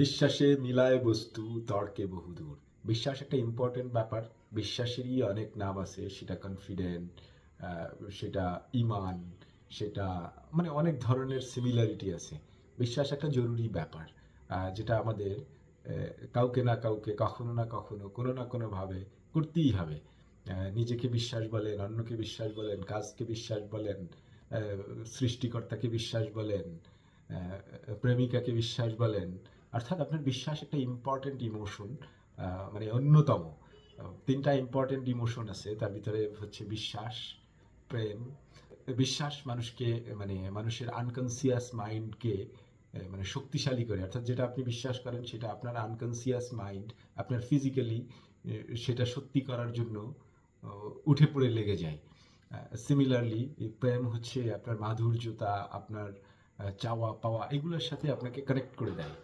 বিশ্বাসে মিলায় বস্তু তর্কে বহুদূর। বিশ্বাস একটা ইম্পর্টেন্ট ব্যাপার। বিশ্বাসেরই অনেক নাম আছে। সেটা কনফিডেন্ট, সেটা ঈমান, সেটা মানে অনেক ধরনের সিমিলারিটি আছে। বিশ্বাস একটা জরুরি ব্যাপার। যেটা আমাদের কাউকে না কাউকে, কখনো না কখনো, কোনো না কোনোভাবে করতেই হবে। নিজেকে বিশ্বাস বলেন, অন্যকে বিশ্বাস বলেন, কাজকে বিশ্বাস বলেন, আ সৃষ্টিকর্তাকে বিশ্বাস বলেন, আ প্রেমিকাকে বিশ্বাস বলেন। অর্থাৎ আপনার বিশ্বাস একটা ইম্পর্টেন্ট ইমোশন, মানে অন্যতম। ৩ টা ইম্পর্টেন্ট ইমোশন আছে। তার ভিতরে হচ্ছে বিশ্বাস, প্রেম। বিশ্বাস মানুষকে মানে মানুষের আনকনসিয়াস মাইন্ডকে মানে শক্তিশালী করে। অর্থাৎ যেটা আপনি বিশ্বাস করেন সেটা আপনার আনকনসিয়াস মাইন্ড আপনার ফিজিক্যালি সেটা সত্যি করার জন্য অ উঠে পড়ে লেগে যায়। সিমিলারলি প্রেম হচ্ছে আপনার মাধুর্যতা, আপনার চাওয়া পাওয়া এগুলোর সাথে আপনাকে কানেক্ট করে দেয়।